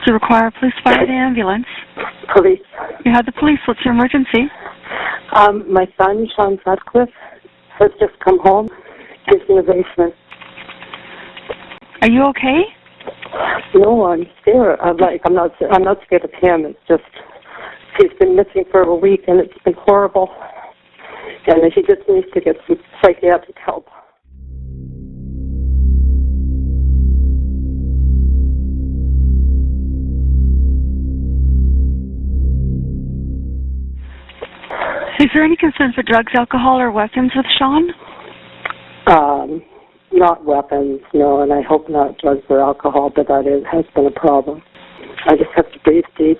Do you require a police, fire, and ambulance? Police. You have the police. What's your emergency? My son, Sean Sutcliffe, has just come home. He's in the basement. Are you okay? No, I'm scared. I'm not scared of him. It's just he's been missing for a week, and it's been horrible. And he just needs to get some psychiatric help. Is there any concern for drugs, alcohol, or weapons with Sean? Not weapons, no, and I hope not drugs or alcohol, but that has been a problem. I just have to breathe deep.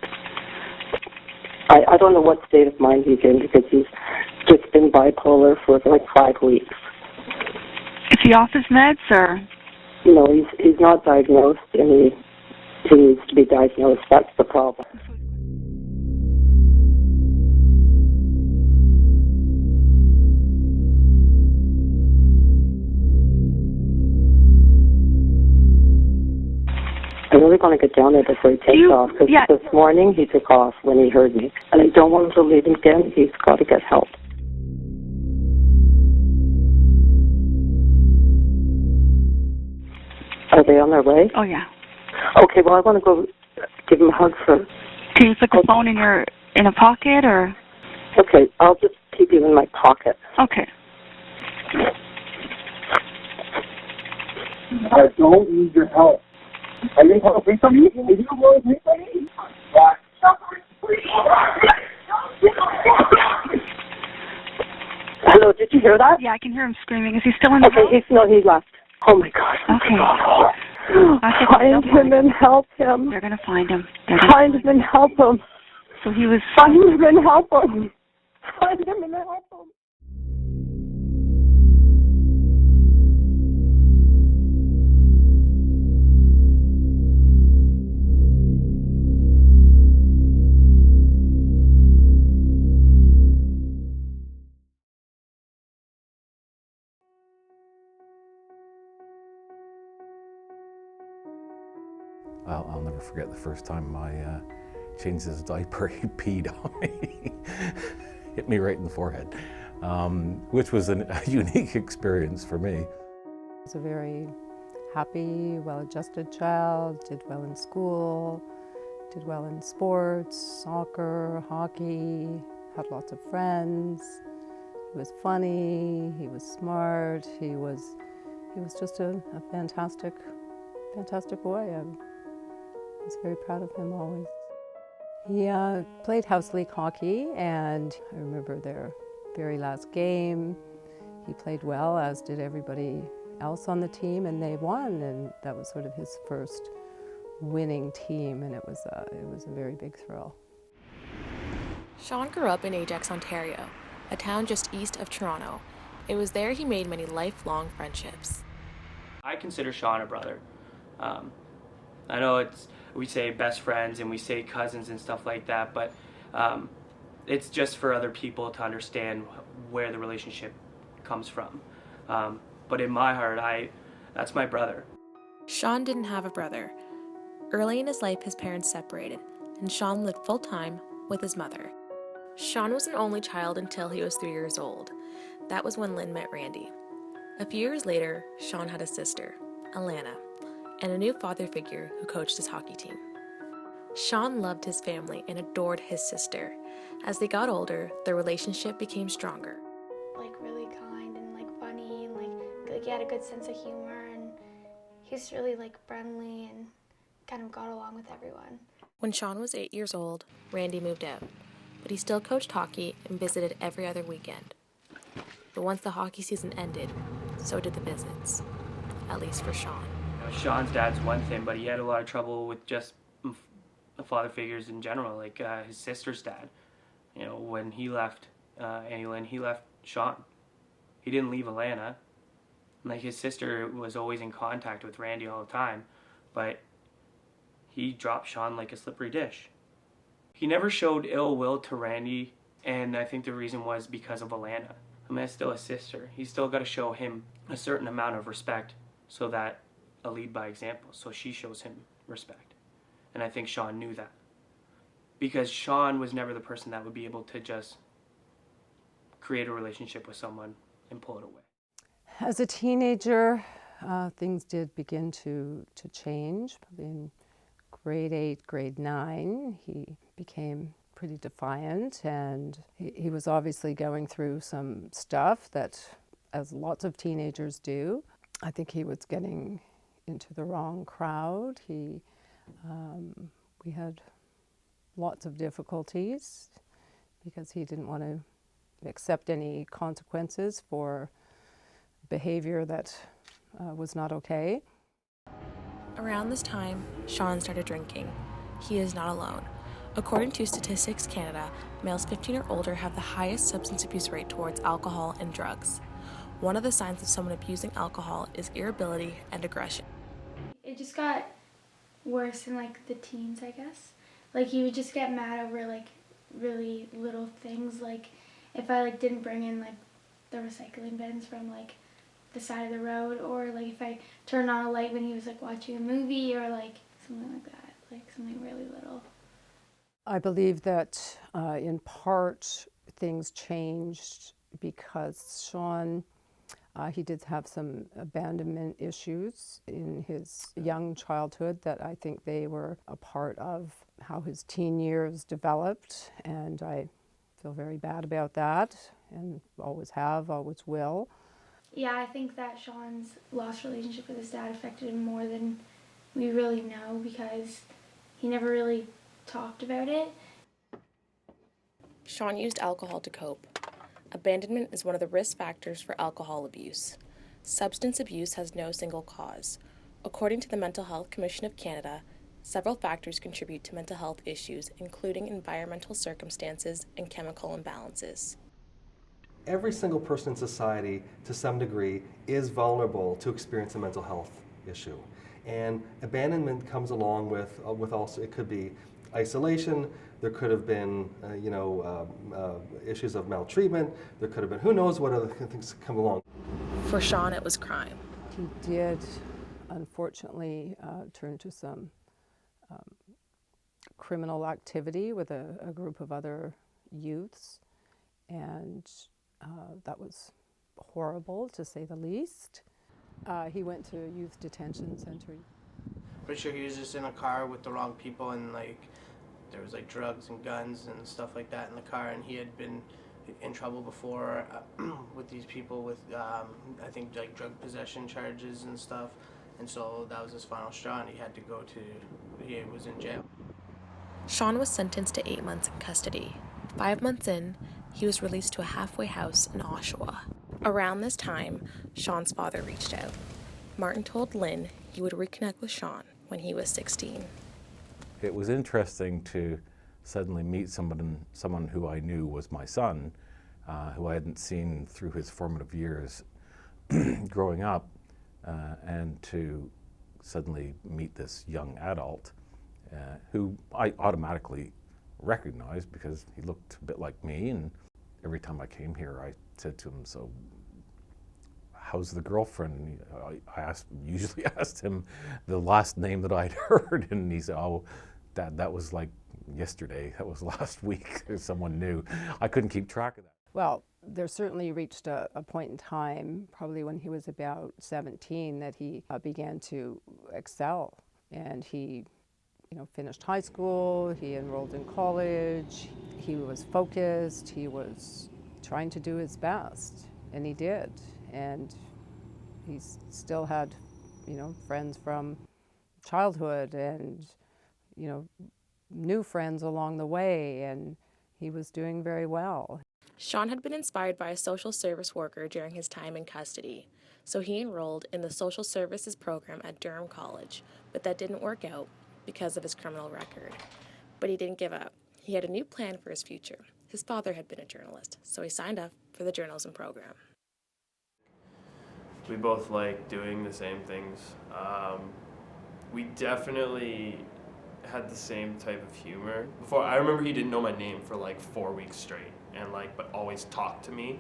I don't know what state of mind he's in because he's just been bipolar for like 5 weeks. Is he off his meds, or? No, he's not diagnosed, and he needs to be diagnosed. That's the problem. I'm really going to get down there before he takes off, because this morning he took off when he heard me. And I don't want him to leave again. He's got to get help. Are they on their way? Oh, yeah. Okay, well, I want to go give him a hug first. Can you put the phone in a pocket, or? Okay, I'll just keep you in my pocket. Okay. I don't need your help. I need help with something. If you want me, Hello, did you hear that? Yeah, I can hear him screaming. Is he still in the house? Okay, he left. Oh, my God. Okay. Find him and help him. They're going to find him. Find him and help him. So he was... Find him and help him. Find him and help him. I'll never forget the first time I changed his diaper. He peed on me, hit me right in the forehead, which was a unique experience for me. He was a very happy, well-adjusted child, did well in school, did well in sports, soccer, hockey, had lots of friends. He was funny, he was smart, he was just a fantastic boy. I was very proud of him always. He played house league hockey, and I remember their very last game. He played well, as did everybody else on the team, and they won, and that was sort of his first winning team, and it was a very big thrill. Sean grew up in Ajax, Ontario, a town just east of Toronto. It was there he made many lifelong friendships. I consider Sean a brother. I know we say best friends and we say cousins and stuff like that, but it's just for other people to understand where the relationship comes from. But in my heart, that's my brother. Sean didn't have a brother. Early in his life, his parents separated, and Sean lived full-time with his mother. Sean was an only child until he was 3 years old. That was when Lynn met Randy. A few years later, Sean had a sister, Alana, and a new father figure who coached his hockey team. Sean loved his family and adored his sister. As they got older, their relationship became stronger. Like really kind and like funny and like he had a good sense of humor, and he was really like friendly and kind of got along with everyone. When Sean was 8 years old, Randy moved out, but he still coached hockey and visited every other weekend. But once the hockey season ended, so did the visits, at least for Sean. Sean's dad's one thing, but he had a lot of trouble with just father figures in general, like his sister's dad. You know, when he left Annie Lynn, he left Sean. He didn't leave Alana. Like, his sister was always in contact with Randy all the time, but he dropped Sean like a slippery dish. He never showed ill will to Randy, and I think the reason was because of Alana. I mean, it's still a sister. He's still got to show him a certain amount of respect, so that a lead by example, so she shows him respect. And I think Sean knew that. Because Sean was never the person that would be able to just create a relationship with someone and pull it away. As a teenager, things did begin to change. Probably in grade 8, grade 9, he became pretty defiant, and he was obviously going through some stuff that, as lots of teenagers do. I think he was getting into the wrong crowd. We had lots of difficulties because he didn't want to accept any consequences for behavior that was not okay. Around this time, Sean started drinking. He is not alone. According to Statistics Canada, males 15 or older have the highest substance abuse rate towards alcohol and drugs. One of the signs of someone abusing alcohol is irritability and aggression. It just got worse in like the teens, I guess. Like he would just get mad over like really little things, like if I like didn't bring in like the recycling bins from like the side of the road, or like if I turned on a light when he was like watching a movie, or like something like that, like something really little. I believe that in part things changed because Sean, he did have some abandonment issues in his young childhood that I think they were a part of how his teen years developed, and I feel very bad about that, and always have, always will. Yeah, I think that Sean's lost relationship with his dad affected him more than we really know, because he never really talked about it. Sean used alcohol to cope. Abandonment is one of the risk factors for alcohol abuse. Substance abuse has no single cause. According to the Mental Health Commission of Canada, several factors contribute to mental health issues, including environmental circumstances and chemical imbalances. Every single person in society, to some degree, is vulnerable to experience a mental health issue. And abandonment comes along with also, it could be isolation, there could have been, issues of maltreatment, there could have been, who knows what other things come along. For Sean, it was crime. He did, unfortunately, turn to some criminal activity with a group of other youths, and that was horrible, to say the least. He went to a youth detention center. Pretty sure he was just in a car with the wrong people, and like there was like drugs and guns and stuff like that in the car, and he had been in trouble before with these people with I think like drug possession charges and stuff, and so that was his final straw, and he was in jail. Sean was sentenced to 8 months in custody. 5 months in, he was released to a halfway house in Oshawa. Around this time, Sean's father reached out. Martin told Lynn he would reconnect with Sean when he was 16. It was interesting to suddenly meet someone who I knew was my son, who I hadn't seen through his formative years growing up, and to suddenly meet this young adult who I automatically recognized because he looked a bit like me, and every time I came here I said to him, "So how's the girlfriend?" I usually asked him the last name that I'd heard, and he said, "Oh, that was like yesterday, that was last week." Someone new. I couldn't keep track of that. Well, there certainly reached a point in time, probably when he was about 17, that he began to excel, and he finished high school, he enrolled in college, he was focused, he was trying to do his best, and he did. And he still had, friends from childhood and, new friends along the way, and he was doing very well. Sean had been inspired by a social service worker during his time in custody, so he enrolled in the social services program at Durham College, but that didn't work out because of his criminal record. But he didn't give up. He had a new plan for his future. His father had been a journalist, so he signed up for the journalism program. We both like doing the same things. We definitely had the same type of humor. Before, I remember he didn't know my name for like 4 weeks straight, and but always talked to me.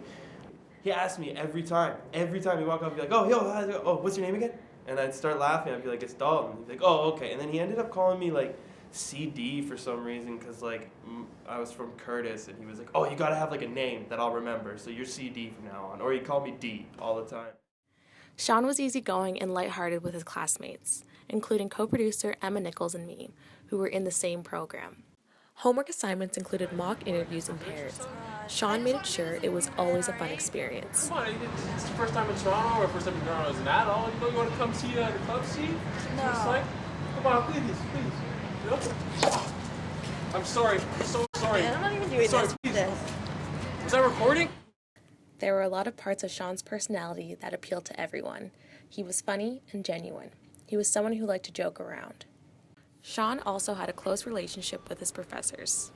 He asked me every time he walked up, he'd be like, "Oh, what's your name again?" And I'd start laughing. I'd be like, "It's Dalton." He'd be like, "Oh, okay." And then he ended up calling me like CD for some reason, because like I was from Curtis, and he was like, oh, you gotta have like a name that I'll remember, so you're CD from now on. Or he called me D all the time. Sean was easygoing and lighthearted with his classmates, including co-producer Emma Nichols and me, who were in the same program. Homework assignments included mock interviews in pairs. Sean made it sure it was always a fun experience. Come on, it's your first time in Toronto, or first time in Toronto as an adult. You want to come see the club scene? No. It's like, come on, please. You know? I'm sorry. I'm so sorry. Man, I'm not even doing this. Was that recording? There were a lot of parts of Sean's personality that appealed to everyone. He was funny and genuine. He was someone who liked to joke around. Sean also had a close relationship with his professors.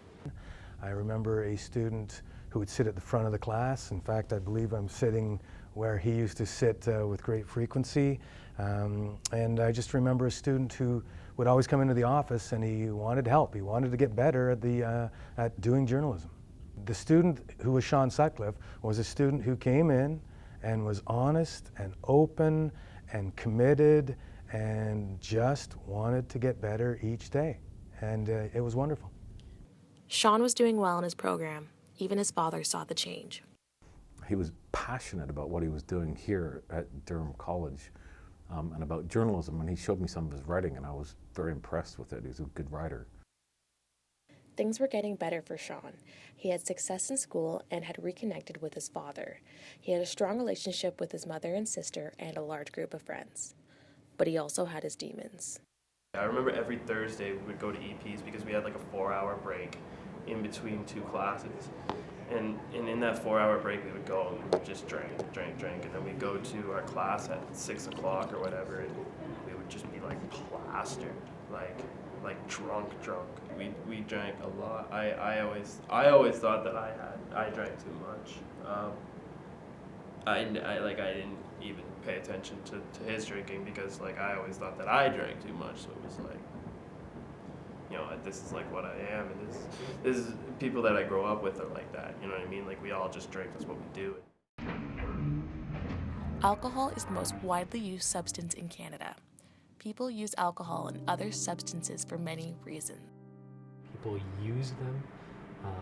I remember a student who would sit at the front of the class. In fact, I believe I'm sitting where he used to sit with great frequency. And I just remember a student who would always come into the office and he wanted help. He wanted to get better at doing journalism. The student who was Sean Sutcliffe was a student who came in and was honest and open and committed and just wanted to get better each day. And it was wonderful. Sean was doing well in his program. Even his father saw the change. He was passionate about what he was doing here at Durham College and about journalism, and he showed me some of his writing, and I was very impressed with it. He was a good writer. Things were getting better for Sean. He had success in school and had reconnected with his father. He had a strong relationship with his mother and sister and a large group of friends. But he also had his demons. I remember every Thursday we would go to EPs because we had like a 4-hour break in between two classes. And in that 4-hour break we would go and we would just drink, and then we'd go to our class at 6 o'clock or whatever, and we would just be like plastered, like drunk. We drank a lot. I always thought that I drank too much. I didn't even pay attention to his drinking because like I always thought that I drank too much, so it was like, you know, this is like what I am, and this is people that I grow up with are like that, you know what I mean? Like we all just drink, that's what we do. Alcohol is the most widely used substance in Canada. People use alcohol and other substances for many reasons. People use them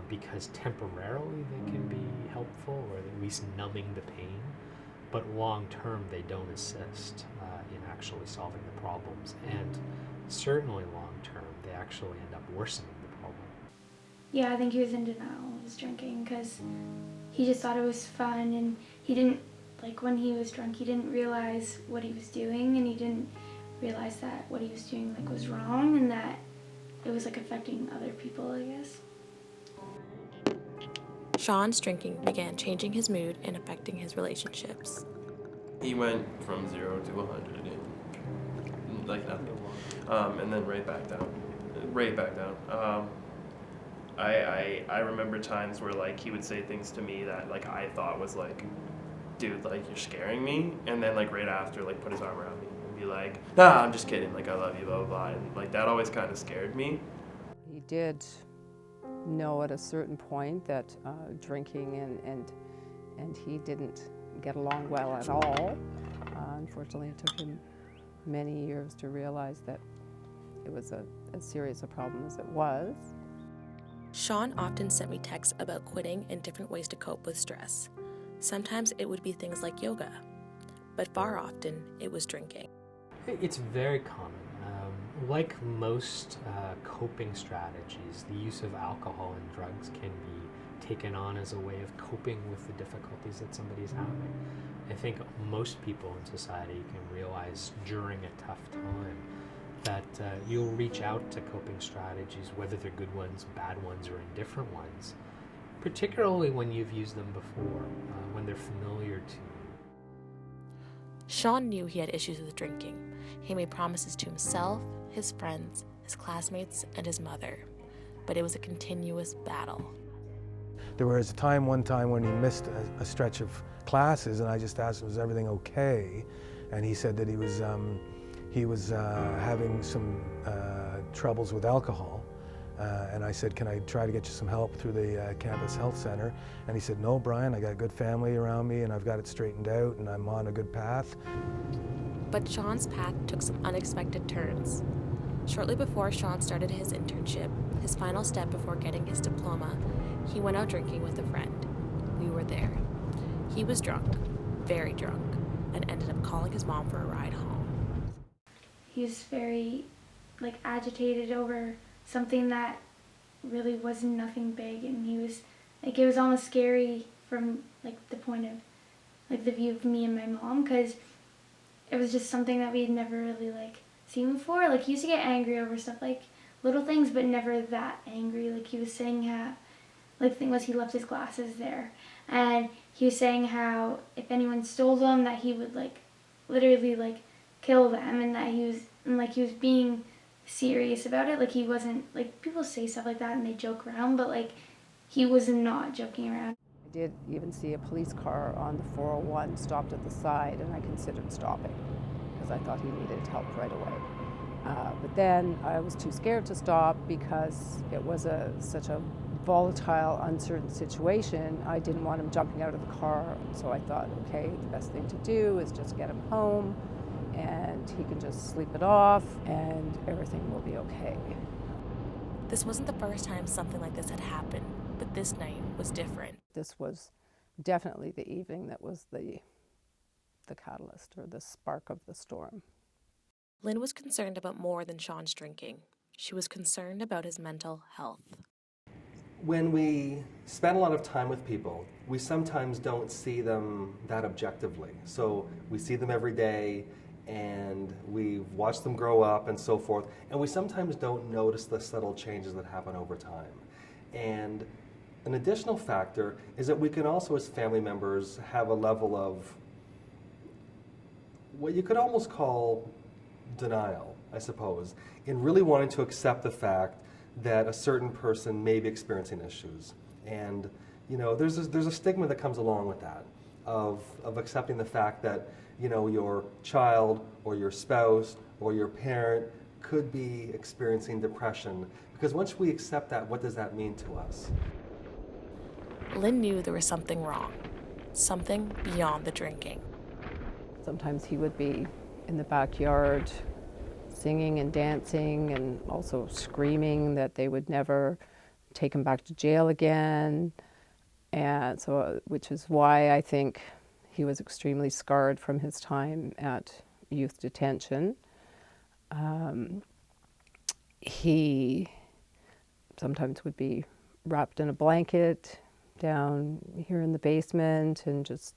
because temporarily they can be helpful or at least numbing the pain, but long term they don't assist in actually solving the problems, and certainly long term they actually end up worsening the problem. Yeah, I think he was in denial of his drinking because he just thought it was fun, and he didn't, like when he was drunk, he didn't realize what he was doing, and he didn't realize that what he was doing like was wrong and that it was like affecting other people, I guess. Sean's drinking began changing his mood and affecting his relationships. He went from 0 to 100 in like nothing, and then right back down. I remember times where like he would say things to me that like I thought was like, dude, like you're scaring me, and then like right after like put his arm around me and be like, nah, I'm just kidding, like I love you, blah blah blah, and like that always kind of scared me. He did know at a certain point that drinking and he didn't get along well at all. Unfortunately, it took him many years to realize that it was as serious a problem as it was. Sean often sent me texts about quitting and different ways to cope with stress. Sometimes it would be things like yoga, but far often it was drinking. It's very common. Like most coping strategies, the use of alcohol and drugs can be taken on as a way of coping with the difficulties that somebody's having. I think most people in society can realize during a tough time that you'll reach out to coping strategies, whether they're good ones, bad ones, or indifferent ones, particularly when you've used them before, when they're familiar to you. Sean knew he had issues with drinking. He made promises to himself, his friends, his classmates, and his mother. But it was a continuous battle. There was one time when he missed a stretch of classes, and I just asked him, was everything okay? And he said that he was having some troubles with alcohol. And I said, can I try to get you some help through the campus health center? And he said, no, Brian, I got a good family around me and I've got it straightened out and I'm on a good path. But Sean's path took some unexpected turns. Shortly before Sean started his internship, his final step before getting his diploma, he went out drinking with a friend. We were there. He was drunk, very drunk, and ended up calling his mom for a ride home. He was very, agitated over something that really was nothing big, and he was, it was almost scary from, the point of, the view of me and my mom, because it was just something that we had never really, seen before. He used to get angry over stuff, little things, but never that angry. He was saying how, the thing was he left his glasses there, and he was saying how if anyone stole them, that he would, literally, kill them, and that he was being serious about it. He wasn't, people say stuff like that and they joke around, but, he was not joking around. I did even see a police car on the 401 stopped at the side, and I considered stopping because I thought he needed help right away. But then I was too scared to stop because it was such a volatile, uncertain situation. I didn't want him jumping out of the car, so I thought, okay, the best thing to do is just get him home, and he can just sleep it off, and everything will be okay. This wasn't the first time something like this had happened, but this night was different. This was definitely the evening that was the catalyst or the spark of the storm. Lynn was concerned about more than Sean's drinking. She was concerned about his mental health. When we spend a lot of time with people, we sometimes don't see them that objectively. So we see them every day, and we watch them grow up and so forth, and we sometimes don't notice the subtle changes that happen over time. And an additional factor is that we can also, as family members, have a level of what you could almost call denial, I suppose, in really wanting to accept the fact that a certain person may be experiencing issues. And there's a stigma that comes along with that, of accepting the fact that your child or your spouse or your parent could be experiencing depression. Because once we accept that, what does that mean to us? Lynn knew there was something wrong, something beyond the drinking. Sometimes he would be in the backyard singing and dancing and also screaming that they would never take him back to jail again. And so, which is why I think he was extremely scarred from his time at youth detention. He sometimes would be wrapped in a blanket down here in the basement and just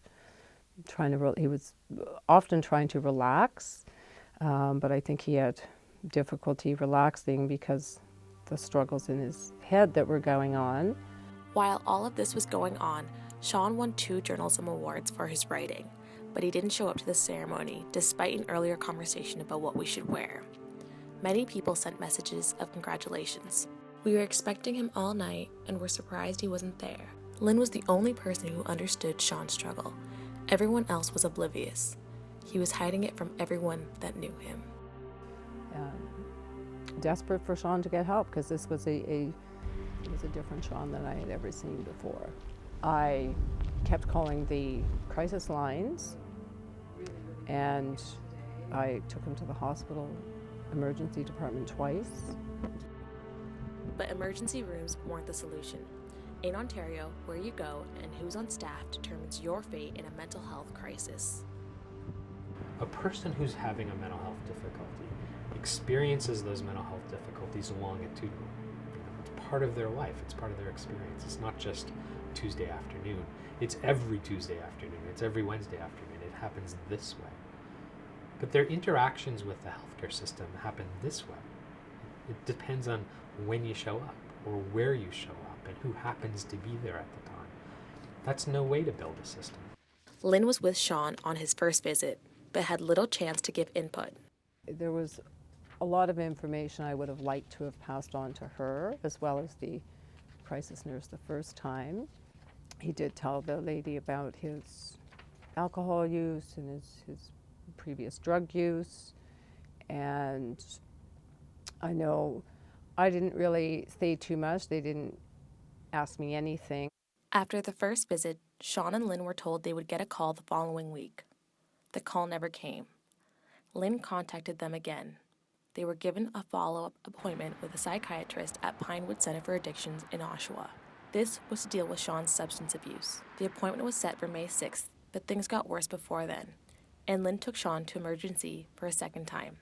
he was often trying to relax, but I think he had difficulty relaxing because the struggles in his head that were going on. While all of this was going on, Sean won 2 journalism awards for his writing, but he didn't show up to the ceremony despite an earlier conversation about what we should wear. Many people sent messages of congratulations. We were expecting him all night and were surprised he wasn't there. Lynn was the only person who understood Sean's struggle. Everyone else was oblivious. He was hiding it from everyone that knew him. Desperate for Sean to get help because this was a different Sean than I had ever seen before. I kept calling the crisis lines, and I took him to the hospital emergency department twice. But emergency rooms weren't the solution. In Ontario, where you go and who's on staff determines your fate in a mental health crisis. A person who's having a mental health difficulty experiences those mental health difficulties longitudinally. It's part of their life, it's part of their experience. It's not just Tuesday afternoon, it's every Tuesday afternoon, it's every Wednesday afternoon. It happens this way. But their interactions with the healthcare system happen this way. It depends on when you show up or where you show up and who happens to be there at the time. That's no way to build a system. Lynn was with Sean on his first visit, but had little chance to give input. There was a lot of information I would have liked to have passed on to her, as well as the crisis nurse the first time. He did tell the lady about his alcohol use and his previous drug use, and I know I didn't really say too much. They didn't ask me anything. After the first visit, Sean and Lynn were told they would get a call the following week. The call never came. Lynn contacted them again. they were given a follow-up appointment with a psychiatrist at Pinewood Center for Addictions in Oshawa. This was to deal with Sean's substance abuse. The appointment was set for May 6th, but things got worse before then, and Lynn took Sean to emergency for a second time.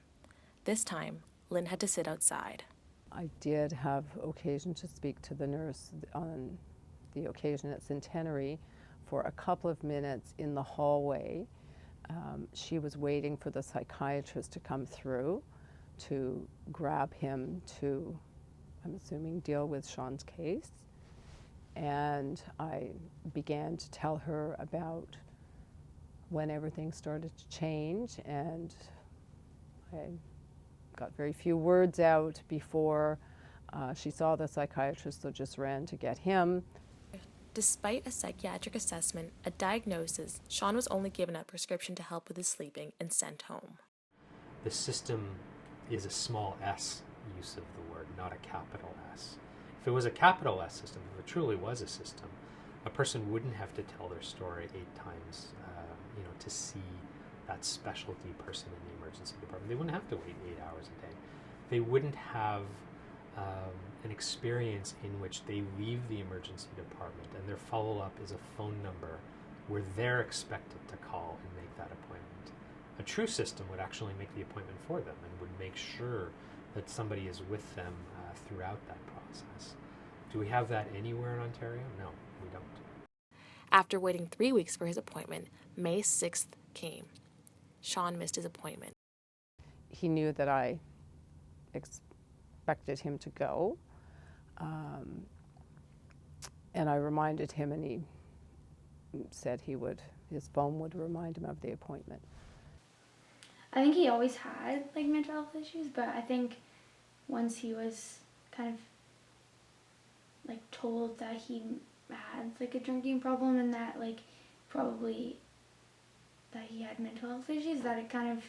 This time, Lynn had to sit outside. I did have occasion to speak to the nurse on the occasion at Centenary for a couple of minutes in the hallway. She was waiting for the psychiatrist to come through to grab him to, I'm assuming, deal with Sean's case. And I began to tell her about when everything started to change, and I got very few words out before she saw the psychiatrist, so just ran to get him. Despite a psychiatric assessment, a diagnosis, Sean was only given a prescription to help with his sleeping and sent home. The system is a small s use of the word, not a capital S. If it was a capital S system, if it truly was a system, a person wouldn't have to tell their story 8 times, to see that specialty person in the emergency department. They wouldn't have to wait 8 hours a day. They wouldn't have an experience in which they leave the emergency department and their follow-up is a phone number where they're expected to call and make that appointment. A true system would actually make the appointment for them and would make sure that somebody is with them throughout that process. Do we have that anywhere in Ontario? No, we don't. After waiting 3 weeks for his appointment, May 6th came. Sean missed his appointment. He knew that I expected him to go, and I reminded him, and he said his phone would remind him of the appointment. I think he always had mental health issues, but I think once he was kind of told that he had a drinking problem and that probably that he had mental health issues, that it kind of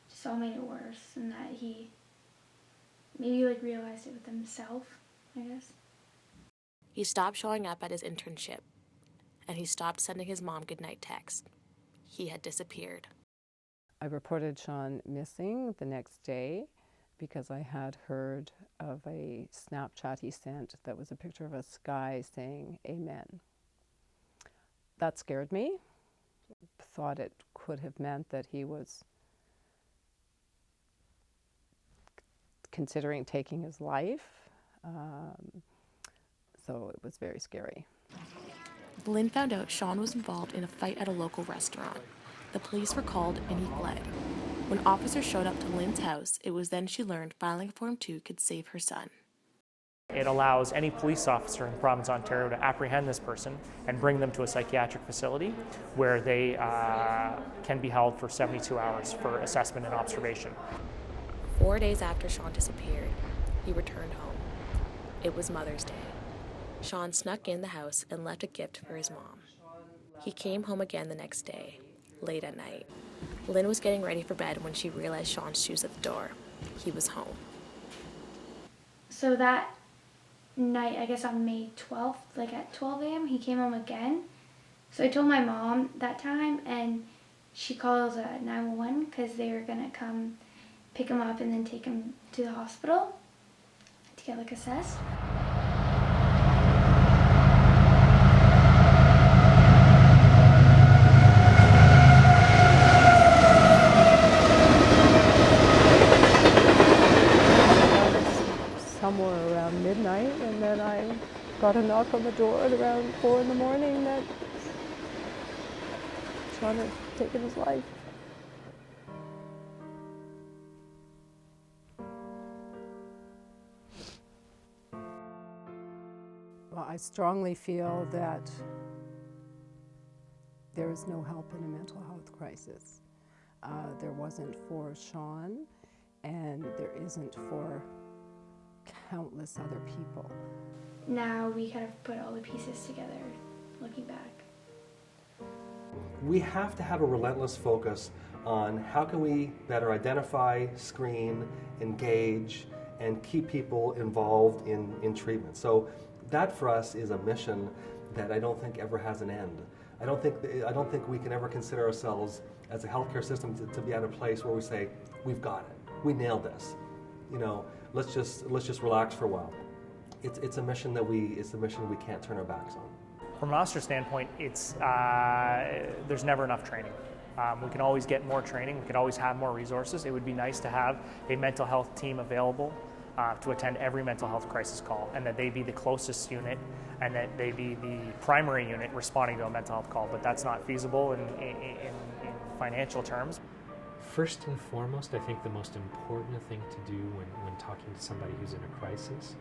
just all made it worse, and that he maybe realized it with himself, I guess. He stopped showing up at his internship, and he stopped sending his mom goodnight texts. He had disappeared. I reported Sean missing the next day because I had heard of a Snapchat he sent that was a picture of a sky saying amen. That scared me. Thought it could have meant that he was considering taking his life. So it was very scary. Lynn found out Sean was involved in a fight at a local restaurant. The police were called and he fled. When officers showed up to Lynn's house, it was then she learned filing a Form 2 could save her son. It allows any police officer in the province of Ontario to apprehend this person and bring them to a psychiatric facility where they can be held for 72 hours for assessment and observation. 4 days after Sean disappeared, he returned home. It was Mother's Day. Sean snuck in the house and left a gift for his mom. He came home again the next day, late at night. Lynn was getting ready for bed when she realized Sean's shoes at the door. He was home. So that night, I guess on May 12th, at 12 a.m., he came home again. So I told my mom that time, and she calls 911 because they were going to come pick him up and then take him to the hospital to get assessed. Somewhere around midnight, and then I got a knock on the door at around 4 in the morning that Sean had taken his life. Well, I strongly feel that there is no help in a mental health crisis. There wasn't for Sean, and there isn't for countless other people. Now we kind of put all the pieces together, looking back. We have to have a relentless focus on how can we better identify, screen, engage, and keep people involved in treatment. So that for us is a mission that I don't think ever has an end. I don't think we can ever consider ourselves as a healthcare system to be at a place where we say, we've got it, we nailed this. let's just relax for a while. It's a mission that we can't turn our backs on. From an officer standpoint, there's never enough training. We can always get more training. We can always have more resources. It would be nice to have a mental health team available to attend every mental health crisis call, and that they be the closest unit, and that they be the primary unit responding to a mental health call. But that's not feasible in financial terms. First and foremost, I think the most important thing to do when talking to somebody who's in a crisis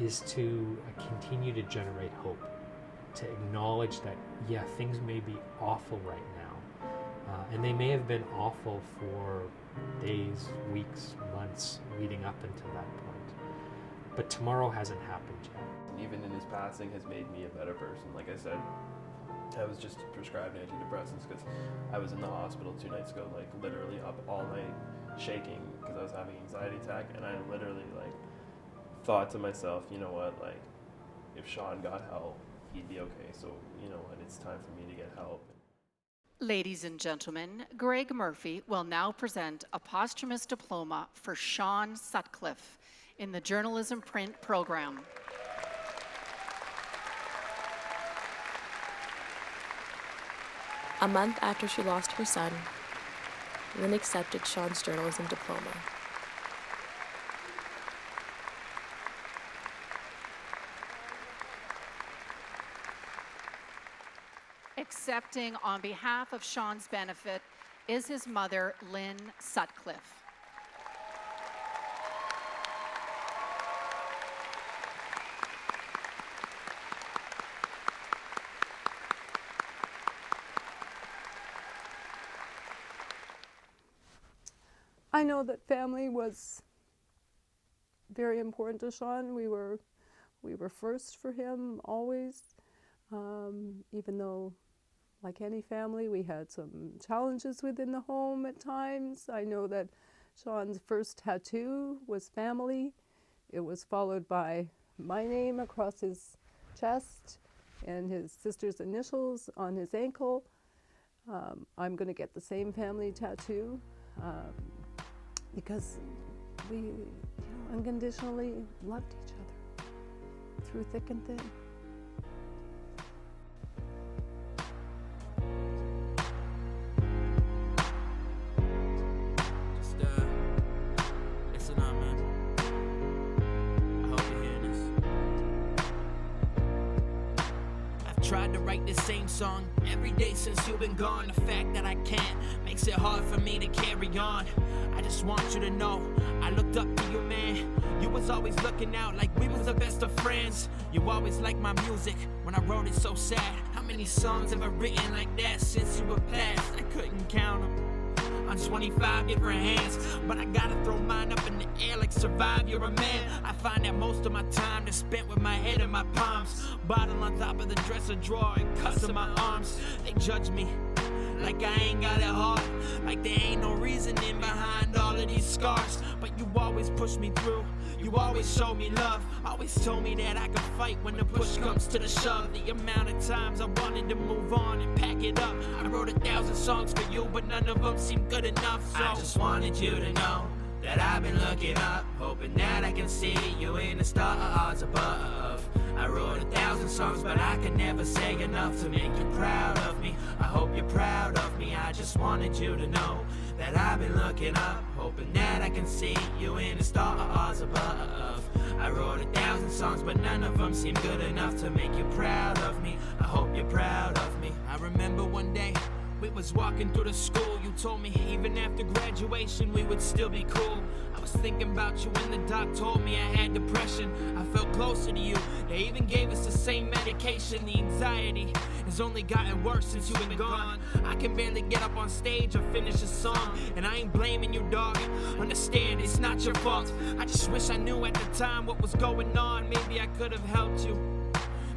is to continue to generate hope, to acknowledge that, yeah, things may be awful right now, and they may have been awful for days, weeks, months leading up until that point, but tomorrow hasn't happened yet. Even in his passing has made me a better person. Like I said, I was just prescribed antidepressants because I was in the hospital 2 nights ago, like literally up all night shaking because I was having an anxiety attack, and I literally thought to myself, you know what, if Sean got help, he'd be okay, so you know what, it's time for me to get help. Ladies and gentlemen, Greg Murphy will now present a posthumous diploma for Sean Sutcliffe in the Journalism Print program. A month after she lost her son, Lynn accepted Sean's journalism diploma. Accepting on behalf of Sean's benefit is his mother, Lynn Sutcliffe. I know that family was very important to Sean. We were first for him always, even though, like any family, we had some challenges within the home at times. I know that Sean's first tattoo was family. It was followed by my name across his chest and his sister's initials on his ankle. I'm going to get the same family tattoo because we unconditionally loved each other through thick and thin. Listen up, man. I hope you're hearing this. I've tried to write the same song every day since you've been gone. The fact that I can't makes it hard for me to carry on. I just want you to know I looked up to you, man. You was always looking out like we was the best of friends. You always liked my music when I wrote it so sad. How many songs have I written like that since you were passed? I couldn't count them on 25 different hands, but I gotta throw mine up in the air like survive, you're a man. I find that most of my time is spent with my head in my palms, bottle on top of the dresser drawer and cuffs in my arms. They judge me like I ain't got it hard, like there ain't no reasoning behind all of these scars. But you always push me through, you always show me love, always told me that I could fight when the push comes to the shove. The amount of times I wanted to move on and pack it up, I wrote 1,000 songs for you, but none of them seemed good enough. So I just wanted you to know that I've been looking up, hoping that I can see you in the stars above. I wrote 1,000 songs, but I could never say enough to make you proud of me. I hope you're proud of me. I just wanted you to know that I've been looking up, hoping that I can see you in the stars above. I wrote 1,000 songs, but none of them seem good enough to make you proud of me. I hope you're proud of me. I remember one day we was walking through the school. You told me even after graduation we would still be cool. I was thinking about you when the doc told me I had depression. I felt closer to you. They even gave us the same medication. The anxiety has only gotten worse since you've been gone. I can barely get up on stage or finish a song, and I ain't blaming you, dog. Understand, it's not your fault. I just wish I knew at the time what was going on. Maybe I could have helped you.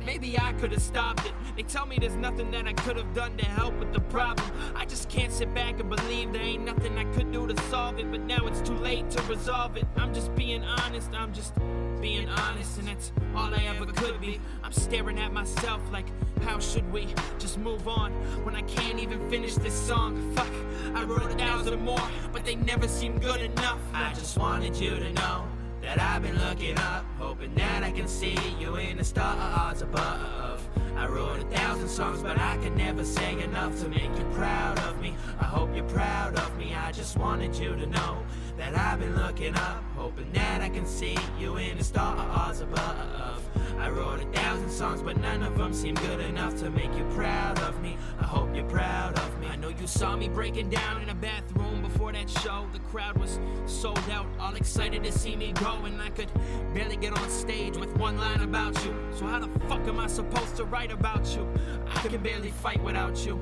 maybe I could have stopped it. They tell me there's nothing that I could have done to help with the problem. I just can't sit back and believe there ain't nothing I could do to solve it. But now it's too late to resolve it. I'm just being honest, I'm just being honest, and that's all I ever could be. I'm staring at myself like, how should we just move on when I can't even finish this song? Fuck, I wrote 1,000 more, but they never seem good enough. I just wanted you to know that I've been looking up, hoping that I can see you in the stars above. I wrote 1,000 songs, but I could never say enough to make you proud of me. I hope you're proud of me. I just wanted you to know that I've been looking up, hoping that I can see you in the stars above. I wrote 1,000 songs, but none of them seem good enough to make you proud of me. I hope you're proud of me. I know you saw me breaking down in a bathroom before that show. The crowd was sold out, all excited to see me go, and I could barely get on stage with one line about you. So how the fuck am I supposed to write about you? I can barely fight without you.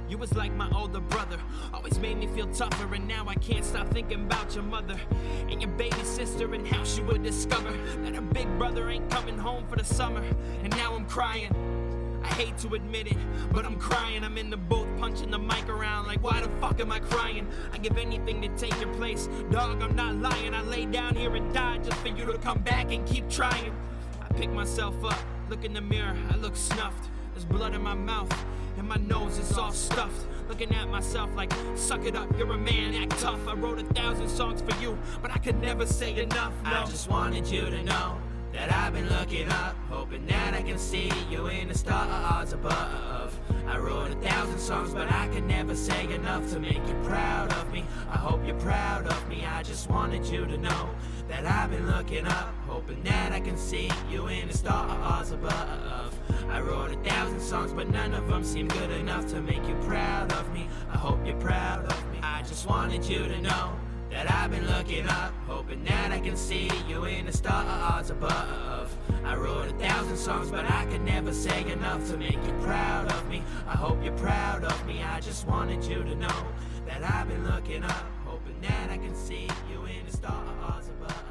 You was like my older brother, always made me feel tougher, and now I can't stop thinking about your mother and your baby sister and how she would discover that her big brother ain't coming home for the summer. And now I'm crying. I hate to admit it, but I'm crying. I'm in the booth punching the mic around like, why the fuck am I crying? I give anything to take your place. Dog, I'm not lying. I lay down here and die just for you to come back and keep trying. I pick myself up, look in the mirror, I look snuffed. There's blood in my mouth, and my nose is all stuffed. Looking at myself like, suck it up, you're a man, act tough. I wrote 1,000 songs for you, but I could never say enough. No. I just wanted you to know that I've been looking up, hoping that I can see you in the stars above. I wrote 1,000 songs, but I could never say enough to make you proud of me. I hope you're proud of me. I just wanted you to know that I've been looking up, hoping that I can see you in the stars above. I wrote 1,000 songs, but none of them seem good enough to make you proud of me. I hope you're proud of me. I just wanted you to know that I've been looking up, hoping that I can see you in the stars above. I wrote 1,000 songs, but I could never say enough to make you proud of me. I hope you're proud of me. I just wanted you to know that I've been looking up, hoping that I can see you in the stars above.